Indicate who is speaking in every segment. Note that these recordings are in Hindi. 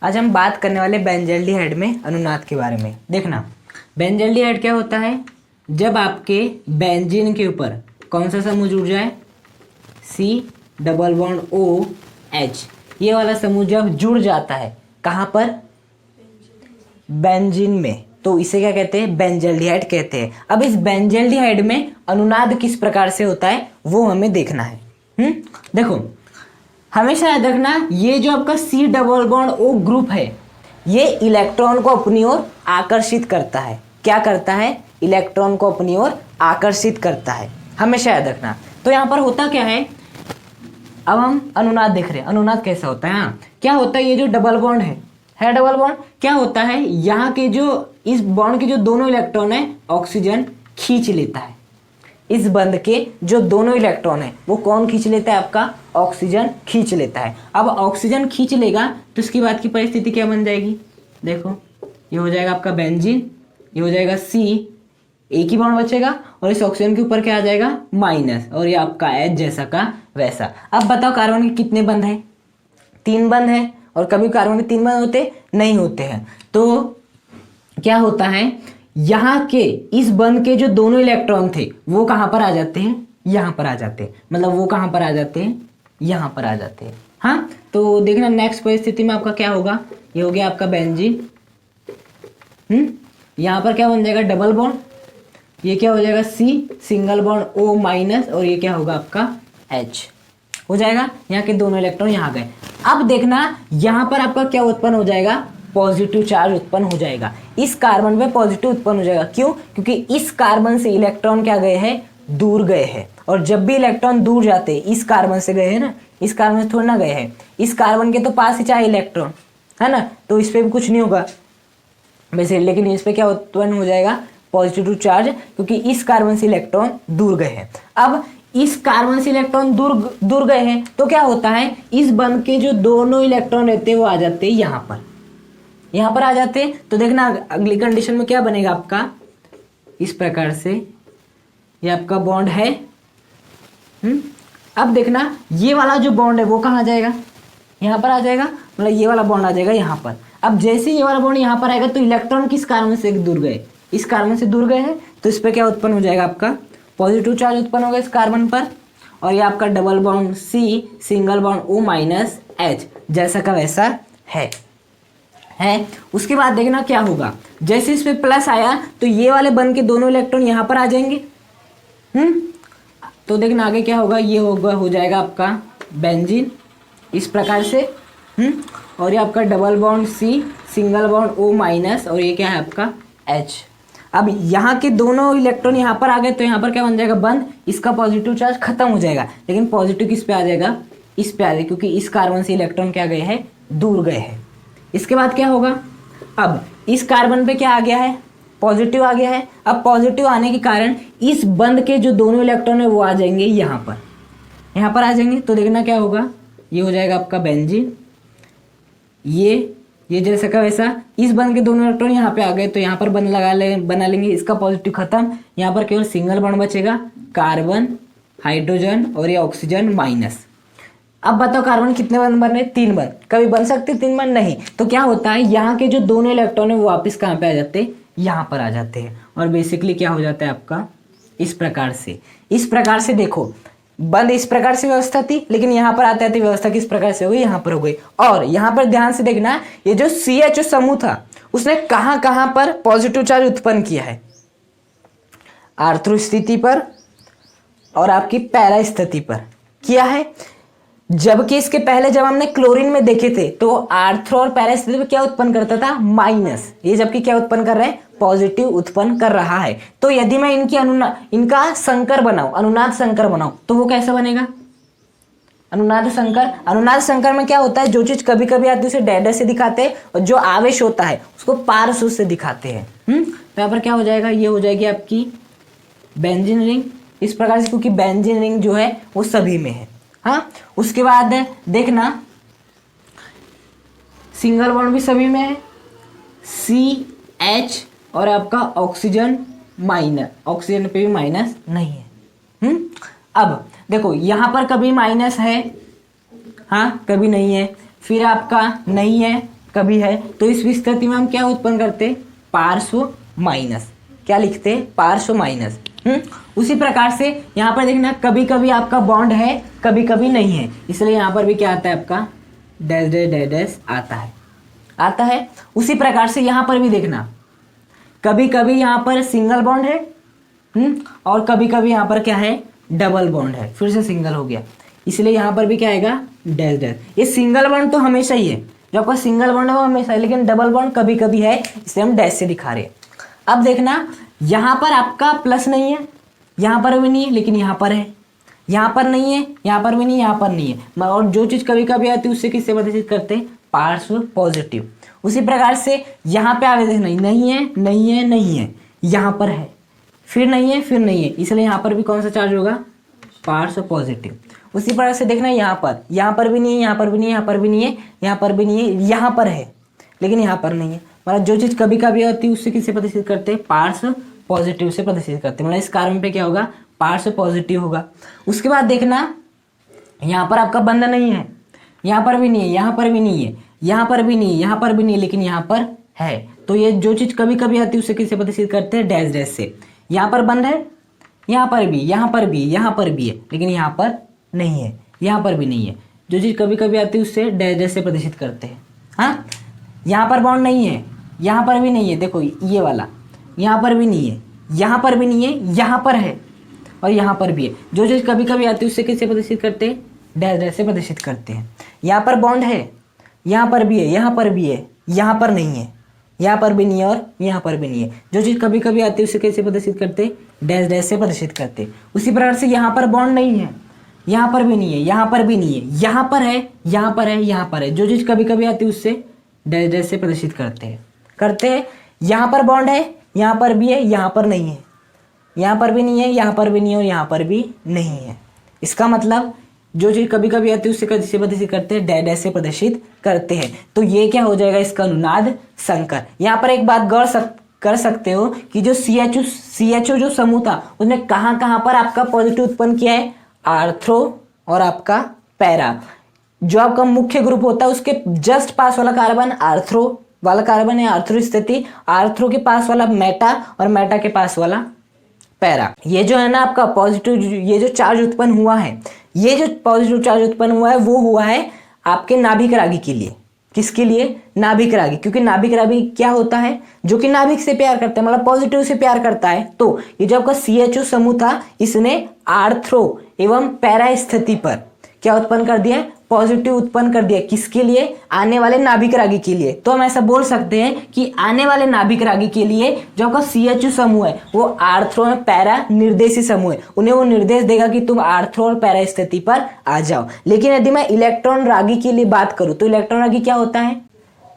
Speaker 1: आज हम बात करने वाले बेंजल्डिहाइड में अनुनाद के बारे में। देखना, बेंजल्डिहाइड क्या होता है? जब आपके बेंजीन के ऊपर कौन सा समूह जुड़ जाए, C double bond O H, ये वाला समूह जब जुड़ जाता है कहाँ पर? बेंजीन में, तो इसे क्या कहते हैं? बेंजल्डिहाइड कहते हैं। अब इस बेंजल्डिहाइड में अनुनाद किस प्रकार से होता है वो हमें देखना है। देखो, हमेशा याद रखना, ये जो आपका C double bond O group है, ये इलेक्ट्रॉन को अपनी ओर आकर्षित करता है। क्या करता है? इलेक्ट्रॉन को अपनी ओर आकर्षित करता है, हमेशा याद रखना। तो यहाँ पर होता क्या है, अब हम अनुनाद देख रहे हैं। अनुनाद कैसा होता है? हाँ, क्या होता है, ये जो डबल बॉन्ड है डबल बॉन्ड, क्या होता है, यहाँ के जो इस बॉन्ड के जो दोनों इलेक्ट्रॉन है ऑक्सीजन खींच लेता है। इस बंध के जो दोनों इलेक्ट्रॉन है वो कौन खींच लेता है? आपका ऑक्सीजन खींच लेता है। अब ऑक्सीजन खींच लेगा तो इसके बाद की परिस्थिति क्या बन जाएगी? देखो, ये हो जाएगा आपका बेंजीन, ये हो जाएगा सी, एक ही बॉन्ड बचेगा और इस ऑक्सीजन के ऊपर क्या आ जाएगा? माइनस, और ये आपका एच जैसा का वैसा। अब बताओ, कार्बन के कितने बंध हैं? 3 बंध हैं, और कभी कार्बन के 3 बंध होते नहीं होते हैं। तो क्या होता है, यहाँ के इस बंध के जो दोनों इलेक्ट्रॉन थे वो कहाँ पर आ जाते हैं? यहाँ पर आ जाते हैं। मतलब वो कहाँ पर आ जाते हैं? यहाँ पर आ जाते हैं। हाँ, तो देखना नेक्स्ट परिस्थिति में आपका क्या होगा। ये हो गया आपका बेंजीन, यहाँ पर क्या बन जाएगा? डबल बॉन्ड, ये क्या हो जाएगा? C single bond O minus, और ये क्या होगा आपका? एच हो जाएगा। यहाँ के दोनों इलेक्ट्रॉन यहाँ गए। अब देखना, यहाँ पर आपका क्या उत्पन्न हो जाएगा? पॉजिटिव चार्ज उत्पन्न हो जाएगा। इस कार्बन में पॉजिटिव उत्पन्न हो जाएगा। क्यों? क्योंकि इस कार्बन से इलेक्ट्रॉन क्या गए हैं? दूर गए हैं। और जब भी इलेक्ट्रॉन दूर जाते हैं, इस कार्बन से गए हैं ना, इस कार्बन से थोड़ा ना गए हैं, इस कार्बन के तो पास ही चाहे इलेक्ट्रॉन है ना, तो इस पर भी कुछ नहीं होगा वैसे, लेकिन इस पर क्या उत्पन्न हो जाएगा? पॉजिटिव चार्ज, क्योंकि इस कार्बन से इलेक्ट्रॉन दूर गए हैं। अब इस कार्बन से इलेक्ट्रॉन दूर गए हैं तो क्या होता है, इस बंध के जो दोनों इलेक्ट्रॉन रहते हैं वो आ जाते हैं यहाँ पर आ जाते हैं। तो देखना, अगली कंडीशन में क्या बनेगा आपका? इस प्रकार से ये आपका बॉन्ड है। अब देखना, ये वाला जो बॉन्ड है वो कहाँ आ जाएगा? यहाँ पर आ जाएगा। मतलब ये वाला बॉन्ड आ जाएगा यहाँ पर। अब जैसे ये वाला बॉन्ड यहाँ पर आएगा तो इलेक्ट्रॉन किस कार्बन से दूर गए? इस कार्बन से दूर गए हैं, तो इस पर क्या उत्पन्न हो जाएगा? आपका पॉजिटिव चार्ज उत्पन्न होगा इस कार्बन पर, और ये आपका double bond C single bond O minus H जैसा का वैसा है। उसके बाद देखना क्या होगा, जैसे इस पे प्लस आया तो ये वाले बंध के दोनों इलेक्ट्रॉन यहाँ पर आ जाएंगे। तो देखना आगे क्या होगा, ये हो जाएगा आपका बेंजीन इस प्रकार से। और ये आपका double bond C single bond O minus, और ये क्या है आपका? एच। अब यहाँ के दोनों इलेक्ट्रॉन यहाँ पर आ गए तो यहाँ पर क्या बन जाएगा? बंद। इसका पॉजिटिव चार्ज खत्म हो जाएगा, लेकिन पॉजिटिव किस पे आ जाएगा? इस पे आ जाएगा, क्योंकि इस कार्बन से इलेक्ट्रॉन क्या गए हैं? दूर गए हैं। इसके बाद क्या होगा, अब इस कार्बन पे क्या आ गया है? पॉजिटिव आ गया है। अब पॉजिटिव आने के कारण इस बंध के जो दोनों इलेक्ट्रॉन है वो आ जाएंगे यहाँ पर आ जाएंगे। तो देखना क्या होगा, ये हो जाएगा आपका बेंजीन, ये जैसा का वैसा। इस बंध के दोनों इलेक्ट्रॉन यहाँ पे आ गए तो यहाँ पर बंध बना लेंगे। इसका पॉजिटिव खत्म, यहाँ पर केवल सिंगल बॉन्ड बचेगा, कार्बन हाइड्रोजन और ये ऑक्सीजन माइनस। अब बताओ, कार्बन कितने बंध बन रहे? 3 बंध। कभी बन सकते 3 बंध? नहीं। तो क्या होता है, यहाँ के जो दोनों इलेक्ट्रॉन है वो वापस कहाँ पे आ जाते हैं? यहाँ पर आ जाते हैं। और बेसिकली क्या हो जाता है आपका? इस प्रकार से देखो, बंद इस प्रकार से व्यवस्था थी, लेकिन यहाँ पर आते आते व्यवस्था किस प्रकार से हो गई? यहाँ पर हो गई। और यहाँ पर ध्यान से देखना, ये जो CH समूह था उसने कहाँ पर पॉजिटिव चार्ज उत्पन्न किया है? आर्थ्रो स्थिति पर और आपकी पैरा स्थिति पर किया है। जबकि इसके पहले जब हमने क्लोरीन में देखे थे तो आर्थ्रो और पैरा स्थिति में क्या उत्पन्न करता था? माइनस। ये जबकि क्या उत्पन्न कर रहे हैं? पॉजिटिव उत्पन्न कर रहा है। तो यदि मैं इनका संकर बनाऊं, अनुनाद संकर बनाऊं, तो वो कैसे बनेगा? अनुनाद संकर में क्या होता है, जो चीज कभी कभी आती है उसे डैडर से दिखाते हैं, और जो आवेश होता है उसको पार्श्व से दिखाते हैं। तो यहाँ पर क्या हो जाएगा, ये हो जाएगी आपकी बेंजीन रिंग इस प्रकार से, क्योंकि बेंजीन रिंग जो है वो सभी में है। हाँ, उसके बाद देखना सिंगल बॉन्ड भी सभी में है, CH, और आपका ऑक्सीजन माइनस, ऑक्सीजन पे भी माइनस नहीं है। अब देखो, यहाँ पर कभी माइनस है, हाँ कभी नहीं है, फिर आपका नहीं है, कभी है, तो इस स्थिति में हम क्या उत्पन्न करते, पार्श्व माइनस, क्या लिखते, पार्श्व माइनस। उसी प्रकार से यहाँ पर देखना कभी कभी आपका बॉन्ड है, कभी कभी नहीं है, इसलिए यहाँ पर भी क्या आता है आपका डैश डैश डैश डैश आता है। उसी प्रकार से यहाँ पर भी देखना कभी कभी यहाँ पर सिंगल बॉन्ड है और कभी कभी यहाँ पर क्या है, डबल बॉन्ड है, फिर से सिंगल हो गया, इसलिए यहाँ पर भी क्या आएगा, डैश डैश। ये सिंगल बॉन्ड तो हमेशा ही है, जो आपका सिंगल बॉन्ड है वो हमेशा है, लेकिन डबल बॉन्ड कभी कभी है, इसे हम डैश से दिखा रहे हैं। अब देखना यहाँ पर आपका प्लस नहीं है, यहाँ पर भी नहीं है, लेकिन यहाँ पर है, यहाँ पर नहीं है, यहाँ पर भी नहीं, यहाँ पर नहीं है, और जो चीज़ कभी कभी आती है उससे किससे प्रदर्शित करते हैं, पार्श्व पॉजिटिव। उसी प्रकार से यहाँ पे आगे देखना नहीं है, नहीं है, नहीं है, यहाँ पर है, फिर नहीं है, फिर नहीं है, इसलिए यहाँ पर भी कौन सा चार्ज होगा, पार्श्व पॉजिटिव। उसी प्रकार से देखना यहाँ पर भी नहीं है, यहाँ पर भी नहीं है, यहाँ पर भी नहीं है, यहाँ पर भी नहीं है, यहाँ पर है लेकिन यहाँ पर नहीं है, मतलब जो चीज़ कभी कभी आती है उससे किससे प्रदर्शित करते हैं, पार्श्व पॉजिटिव से प्रदर्शित करते हैं, मतलब इस कार्बन पे क्या होगा, पार्श्व पॉजिटिव होगा। उसके बाद देखना यहाँ पर आपका बंद नहीं है, यहाँ पर भी नहीं है, यहाँ पर भी नहीं है, यहाँ पर भी नहीं है, यहाँ पर भी नहीं है, लेकिन यहाँ पर है, तो ये जो चीज़ कभी कभी आती है उससे किससे प्रदर्शित करते हैं, डैश डैश से। यहाँ पर बंद है, यहाँ पर भी, यहाँ पर भी, यहाँ पर भी है, लेकिन यहाँ पर नहीं है, यहाँ पर भी नहीं है, जो चीज़ कभी कभी आती है उससे डैश डैश से प्रदर्शित करते हैं। हाँ, यहाँ पर बॉन्ड नहीं है, यहाँ पर भी नहीं है, देखो ये वाला, यहाँ पर भी नहीं है, यहाँ पर भी नहीं है, यहाँ पर है और यहाँ पर भी है, जो चीज़ कभी कभी आती है उससे किससे प्रदर्शित करते हैं, डैश डैश से प्रदर्शित करते हैं। यहाँ पर बॉन्ड है, यहाँ पर भी है, यहाँ पर भी है, यहाँ पर नहीं है, यहाँ पर भी नहीं है और यहाँ पर भी नहीं है, जो चीज़ कभी कभी आती है उससे कैसे प्रदर्शित करते हैं, डैश डैश से प्रदर्शित करते हैं। उसी प्रकार से यहाँ पर बॉन्ड नहीं है, यहाँ पर भी नहीं है, यहाँ पर भी नहीं है, यहाँ पर है, यहाँ पर है, यहाँ पर है, जो चीज़ कभी कभी आती है उससे डैश डैश से प्रदर्शित करते हैं। यहाँ पर बॉन्ड है, यहाँ पर भी है, यहाँ पर नहीं है, यहाँ पर भी नहीं है, यहाँ पर भी नहीं है और यहाँ पर भी नहीं है। इसका मतलब जो चीज़ कभी कभी आती है उससे कैसे प्रदर्शित करते हैं, डैश डैश से प्रदर्शित करते हैं। तो ये क्या हो जाएगा, इसका अनुनाद संकर। यहाँ पर एक बात गौर कर सकते हो कि जो CHO जो समूह था उसने कहाँ कहाँ पर आपका पॉजिटिव उत्पन्न किया है, आर्थ्रो और आपका पैरा। जो आपका मुख्य ग्रुप होता है उसके जस्ट पास वाला कार्बन आर्थ्रो वाला कार्बन है, आर्थ्रो स्थिति, आर्थ्रो के पास वाला मेटा और मेटा के पास वाला पैरा। ये जो है ना आपका पॉजिटिव, ये जो चार्ज उत्पन्न हुआ है, ये जो पॉजिटिव चार्ज उत्पन्न हुआ है वो हुआ है आपके नाभिक रागी के लिए। किसके लिए, नाभिक रागी, क्योंकि नाभिक रागी क्या होता है, जो कि नाभिक से प्यार करता है, मतलब पॉजिटिव से प्यार करता है। तो ये जो आपका CHO समूह था इसने आर्थ्रो एवं पैरा स्थिति पर क्या उत्पन्न कर दिया, पॉजिटिव उत्पन्न कर दिया। किसके लिए, आने वाले नाभिक रागी के लिए। तो हम ऐसा बोल सकते हैं कि आने वाले नाभिक रागी के लिए जो आपका CHO समूह है वो आर्थ्रो और पैरा निर्देशी समूह है, उन्हें वो निर्देश देगा कि तुम आर्थ्रो और पैरा स्थिति पर आ जाओ। लेकिन यदि मैं इलेक्ट्रॉन रागी के लिए बात करूं तो इलेक्ट्रॉन रागी क्या होता है,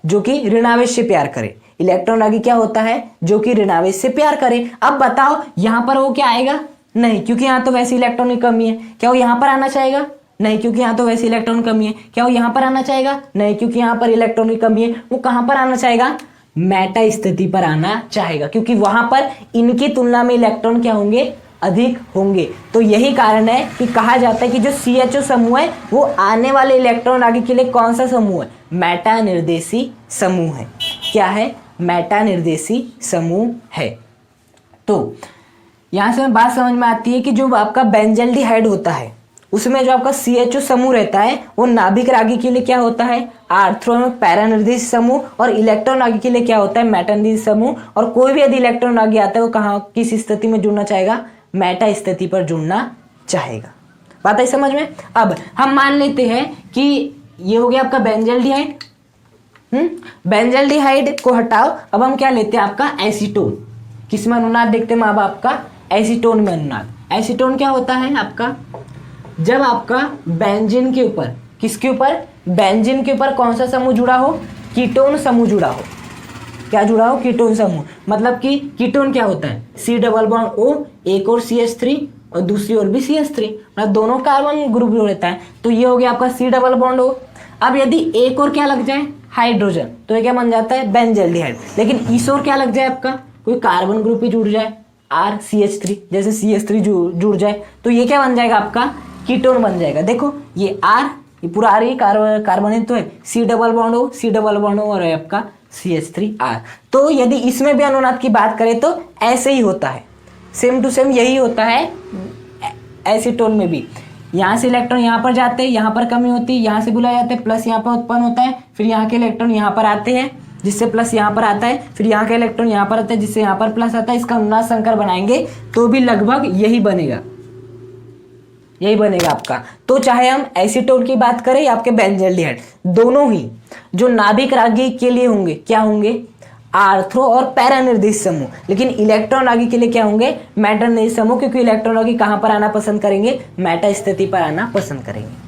Speaker 1: जो कि ऋणावेश से प्यार करे। इलेक्ट्रॉन रागी क्या होता है, जो कि ऋणावेश से प्यार करे। अब बताओ यहाँ पर वो क्या आएगा, नहीं, क्योंकि यहाँ तो वैसे इलेक्ट्रॉन की कमी है। क्या वो यहाँ पर आना चाहेगा, नहीं, क्योंकि यहाँ तो वैसे इलेक्ट्रॉन की कमी है। क्या वो यहाँ पर आना चाहेगा, नहीं, क्योंकि यहाँ पर इलेक्ट्रॉन की कमी है। वो कहाँ पर आना चाहेगा, मेटा स्थिति पर आना चाहेगा, क्योंकि वहां पर इनकी तुलना में इलेक्ट्रॉन क्या होंगे, अधिक होंगे। तो यही कारण है कि कहा जाता है कि जो CHO समूह है वो आने वाले इलेक्ट्रॉन रागी के लिए कौन सा समूह है, मेटा निर्देशी समूह है। क्या है, मेटा निर्देशी समूह है। तो यहां से बात समझ में आती है कि जो आपका बेंजल्डिहाइड होता है उसमें जो आपका CHO समूह रहता है वो नाभिक रागी के लिए क्या होता है, आर्थ्रो में पैरा निर्देशी समूह, और इलेक्ट्रॉन रागी के लिए क्या होता है, मेटा निर्देशी समूह। और कोई भी यदि इलेक्ट्रॉन रागी आता है वो कहाँ, किस स्थिति में जुड़ना चाहेगा, मेटा स्थिति पर जुड़ना चाहेगा। बात है समझ में। अब हम मान लेते हैं कि ये हो गया आपका बेंजल्डिहाइड। बेंजल्डिहाइड को हटाओ, अब हम क्या लेते हैं, आपका एसीटोन। किसमें अनुनाद देखते हैं अब आपका, एसीटोन में अनुनाद। एसीटोन क्या होता है आपका, जब आपका बेंजीन के ऊपर, किसके ऊपर, बेंजीन के ऊपर कौन सा समूह जुड़ा हो, कीटोन समूह जुड़ा हो। क्या जुड़ा हो, कीटोन समूह। मतलब कि कीटोन क्या होता है, C डबल बॉन्ड O, एक और CH3 और दूसरी ओर भी CH3, मतलब दोनों कार्बन ग्रुप जो रहता है। तो ये हो गया आपका C डबल बॉन्ड O। अब यदि एक और क्या लग जाए, हाइड्रोजन, तो ये क्या बन जाता है, बेंजल्डिहाइड। लेकिन इस ओर क्या लग जाए आपका, कोई कार्बन ग्रुप ही जुड़ जाए, RCH3, जैसे CH3 जुड़ जाए, तो ये क्या बन जाएगा आपका, कीटोन बन जाएगा। देखो ये R, ये पूरा आ रही है कार्बोनेट तो है, C double bond O, C double bond O और है आपका CH3R। तो यदि इसमें भी अनुनाद की बात करें तो ऐसे ही होता है, सेम टू सेम यही होता है एसीटोन में भी। यहाँ से इलेक्ट्रॉन यहाँ पर जाते हैं, यहाँ पर कमी होती है, यहाँ से बुलाए जाते हैं, प्लस यहाँ पर उत्पन्न होता है, फिर यहाँ के इलेक्ट्रॉन यहाँ पर आते हैं जिससे प्लस यहाँ पर आता है, फिर यहाँ का इलेक्ट्रॉन यहाँ पर आता है जिससे यहाँ पर प्लस आता है। इसका अनुनाद संकर बनाएंगे तो भी लगभग यही बनेगा, यही बनेगा आपका। तो चाहे हम एसीटोन की बात करें या आपके बेंजल्डिहाइड, दोनों ही जो नाभिक रागी के लिए होंगे क्या होंगे, आर्थ्रो और पैरा निर्देश समूह, लेकिन इलेक्ट्रॉन रागी के लिए क्या होंगे, मेटा निर्देश समूह, क्योंकि इलेक्ट्रॉन रागी कहां पर आना पसंद करेंगे, मेटा स्थिति पर आना पसंद करेंगे।